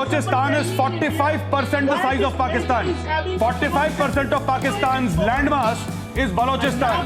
Balochistan is 45% the size of Pakistan. 45% of Pakistan's landmass is Balochistan.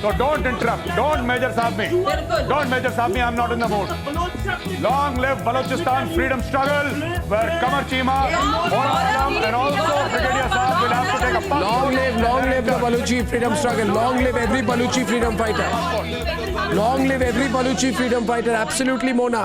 So don't interrupt, don't measure me, I'm not in the mood. Long live Balochistan freedom struggle, where Qamar Cheema, Ghulam Alam and also Brigadier Saab will have to take a passport. Long live the Baluchi freedom struggle, long live every Baluchi freedom fighter. Long live every Baluchi freedom fighter, absolutely Mona.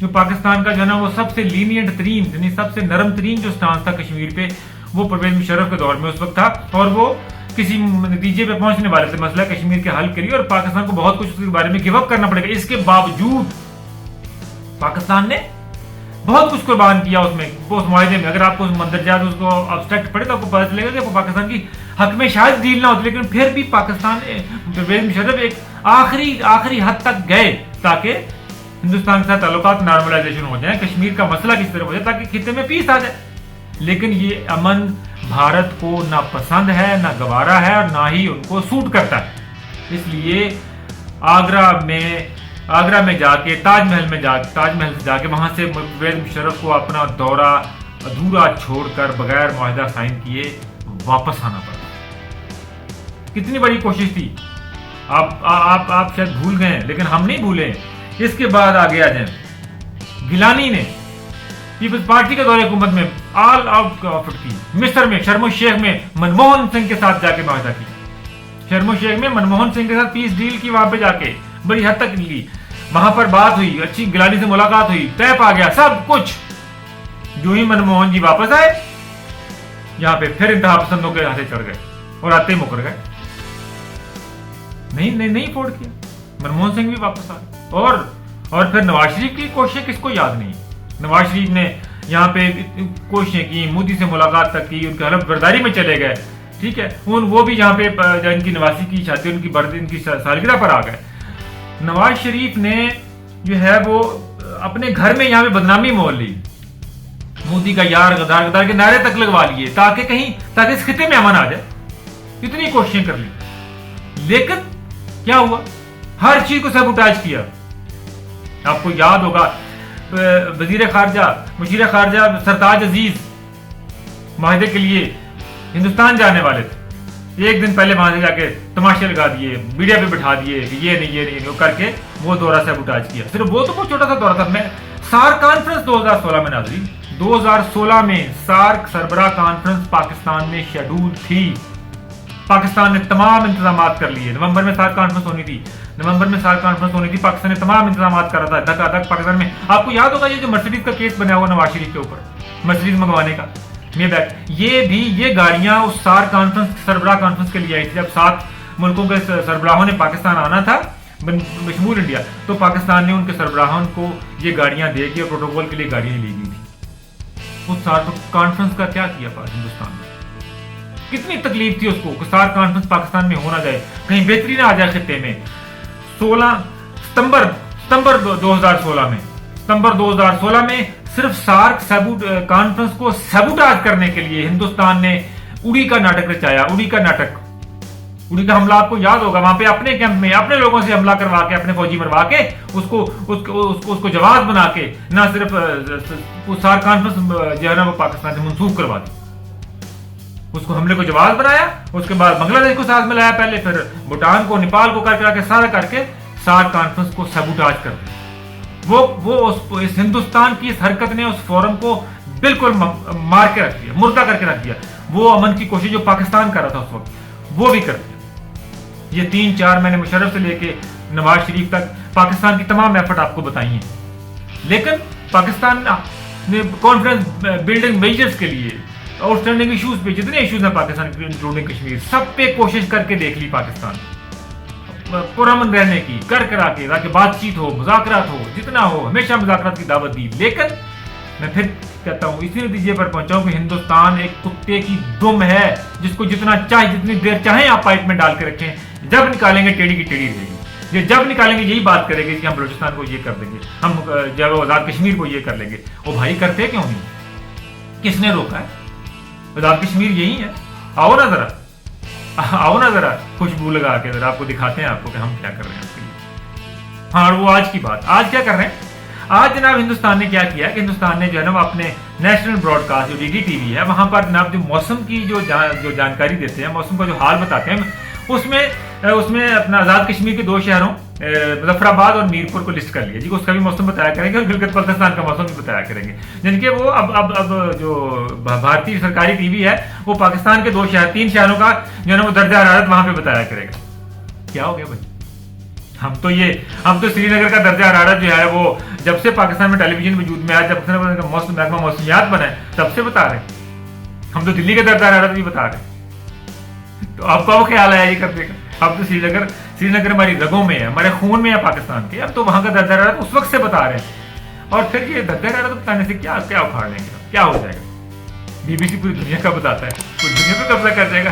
जो पाकिस्तान का जो है ना वो सबसे lenient तरीन यानी सबसे नरम तरीन जो स्टांस था कश्मीर पे वो परवेज मुशर्रफ के दौर में उस वक्त था, और वो किसी नतीजे पे पहुंचने वाले थे मसला कश्मीर के हल के लिए, और पाकिस्तान को बहुत कुछ उसके बारे में गिव अप करना पड़ेगा। इसके बावजूद पाकिस्तान ने बहुत कुछ कुर्बान किया उसमें, उस मुआहदे में। अगर आपको मंदरजात उसको अब्स्ट्रैक्ट पढ़े तो आपको पता चलेगा कि पाकिस्तान की हक में शायद डील ना होती, लेकिन फिर भी पाकिस्तान परवेज मुशर्रफ एक आखिरी हद तक गए ताकि हिंदुस्तान के साथ ताल्लुकात नॉर्मलाइजेशन हो जाए, कश्मीर का मसला किस तरह हो जाए ताकि खित्ते में पीस आ जाए। लेकिन ये अमन भारत को ना पसंद है, ना गवारा है, और ना ही उनको सूट करता है। इसलिए आगरा में जाके ताजमहल से जाके वहां से परवेज मुशर्रफ को अपना दौरा अधूरा छोड़कर बगैर मुआहदा साइन किए वापस आना पड़ा। कितनी बड़ी कोशिश थी, आप शायद भूल गए, लेकिन हम नहीं भूले। इसके बाद आगे आ जाए, गिलानी ने पीपल्स पार्टी के दौरे हुकूमत में ऑल आउट ऑफर की, मिस्र में शर्म शेख में मनमोहन सिंह के साथ जाके मुआहदा किया। शर्म शेख में मनमोहन सिंह के साथ पीस डील की, वहां पे जाके बड़ी हद तक ली, वहां पर बात हुई, अच्छी गिलानी से मुलाकात हुई, तय पा गया सब कुछ। जो ही मनमोहन जी वापस आए यहां पे फिर इंतहा पसंदों के हाथे चढ़ गए और आते ही मुकर गए, नहीं फोड़ किया। मनमोहन सिंह भी वापस आए, और फिर नवाज शरीफ की कोशिशें किसको याद नहीं। नवाज शरीफ ने यहाँ पे कोशिशें की, मोदी से मुलाकात तक की, उनके हलफ बर्दारी में चले गए, ठीक है। वो भी यहाँ पे इनकी नवासी की शादी इनकी सालगिरह पर आ गए। नवाज शरीफ ने जो है वो अपने घर में यहाँ पे बदनामी मोल ली, मोदी का यार गद्दार के नारे तक लगवा लिए ताकि इस खिते में अमन आ जाए। इतनी कोशिशें कर ली, लेकिन क्या हुआ, हर चीज को सबूटाज किया। आपको याद होगा मुशीर खारजा सरताज अजीज मुआहदे के लिए हिंदुस्तान जाने वाले थे, एक दिन पहले वहां से जाके तमाशे लगा दिए, मीडिया पे बिठा दिए कि ये नहीं करके वो दौरा सबूटाज किया। सिर्फ वो तो बहुत छोटा सा दौरा था। मैं सार्क कॉन्फ्रेंस 2016 में नाज़रीन, 2016 में सार्क सरबराह कॉन्फ्रेंस पाकिस्तान में शेड्यूल थी। पाकिस्तान ने तमाम इंतजाम कर लिए। नवंबर में सार्क कॉन्फ्रेंस होनी थी, पाकिस्तान ने तमाम इंतजाम कर रहा था धक पाकिस्तान में। आपको याद होगा ये जो मर्सिडीज का केस बना हुआ नवाज शरीफ के ऊपर, मर्सिडीज मंगवाने का, ये गाड़ियां उस सार्क कॉन्फ्रेंस सरबराह कॉन्फ्रेंस के लिए आई थी। जब 7 मुल्कों के सरबराहों ने पाकिस्तान आना था बशमूल इंडिया, तो पाकिस्तान ने उनके सरबराहों को ये गाड़ियां दे के प्रोटोकॉल के लिए गाड़ियां ली गई थी। उस सार्क कॉन्फ्रेंस का क्या किया हिंदुस्तान ने, कितनी तकलीफ थी उसको, सार्क कॉन्फ्रेंस पाकिस्तान में होना जाए, कहीं बेहतरी ना आ जाए खित्ते में। 16 सितंबर 2016 में सिर्फ सार्क कॉन्फ्रेंस को सबूटाज करने के लिए हिंदुस्तान ने उड़ी का नाटक रचाया। उड़ी का हमला आपको याद होगा, वहां पे अपने कैंप में अपने लोगों से हमला करवा के, अपने फौजी मरवा के, उसको जवाब बना के ना सिर्फ सार्क कॉन्फ्रेंस जो है ना वो पाकिस्तान से मंसूख करवा दी, उसको हमले को जवाब बनाया। उसके बाद बांग्लादेश को साथ मिलाया, पहले फिर भूटान को, नेपाल को करके सारा करके सार्क कॉन्फ्रेंस को सबूटाज कर दिया। वो इस हिंदुस्तान की इस हरकत ने उस फोरम को बिल्कुल मार के रख दिया, मुर्दा करके रख दिया। वो अमन की कोशिश जो पाकिस्तान कर रहा था उस वक्त, वो भी कर दिया। ये 3-4 महीने मुशर्रफ से लेके नवाज शरीफ तक पाकिस्तान की तमाम एफर्ट आपको बताई हैं, लेकिन पाकिस्तान ने कॉन्फ्रेंस बिल्डिंग मेजर्स के लिए आउटस्टैंडिंग इश्यूज पे, जितने इश्यूज हैं पाकिस्तान के इंक्लूडिंग कश्मीर, सब पे कोशिश करके देख ली पाकिस्तान पुरअमन रहने की, करा के ताकि बातचीत हो, मुज़ाकरात हो, जितना हो, हमेशा मुज़ाकरात की दावत दी। लेकिन मैं फिर कहता हूं, इसी नतीजे पर पहुंचा हूं कि हिंदुस्तान एक कुत्ते की दुम है, जिसको जितना चाहे, जितनी देर चाहे आप पाइप में डाल के रखें, जब निकालेंगे टेढ़ी की टेढ़ी रहेगी। ये जब निकालेंगे यही बात करेंगे कि हम बलूचिस्तान को ये कर देंगे, हम जब आजाद कश्मीर को ये कर लेंगे। वो भाई करते क्यों नहीं, किसने रोका है? आजाद कश्मीर यही है। आओ ना जरा खुशबू लगा के जरा आपको दिखाते हैं आपको कि हम क्या कर रहे हैं आपके लिए। हाँ, और वो आज की बात, आज क्या कर रहे हैं? आज जनाब हिंदुस्तान ने क्या किया कि हिंदुस्तान ने जो है ना अपने नेशनल ब्रॉडकास्ट जो डीडी टीवी है, वहां पर जनाब जो मौसम की जो जानकारी देते हैं, मौसम का जो हाल बताते हैं, उसमें अपना आजाद कश्मीर के 2 शहरों मुजफ्फराबाद और मीरपुर को लिस्ट कर लिया जी। उसका भी मौसम बताया करेंगे और गिलगित बल्तिस्तान का मौसम भी बताया करेंगे, जिनके वो अब जो भारतीय सरकारी टीवी है वो पाकिस्तान के 3 शहरों का जो है ना वो दर्जा हरारत वहां पे बताया करेगा। क्या हो गया भाई? हम तो श्रीनगर का दर्जा हरारत जो है वो जब से पाकिस्तान में टेलीविजन वजूद में आया, जब से महकमा मौसमियात बना है तब से बता रहे हैं। हम तो दिल्ली का दर्जा हरारत भी बता रहे हैं। तो आपका वो ख्याल आया ये करने का? अब तो श्रीनगर हमारी रगों में है, हमारे खून में है पाकिस्तान के। अब तो वहां का दर्जा हरारत उस वक्त से बता रहे हैं, और फिर ये दर्जा हरारत बताने से क्या क्या उखाड़ लेंगे, क्या हो जाएगा? बीबीसी पूरी दुनिया का बताता है, पूरी दुनिया पे कब्जा कर जाएगा।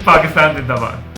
पाकिस्तान जिंदाबाद।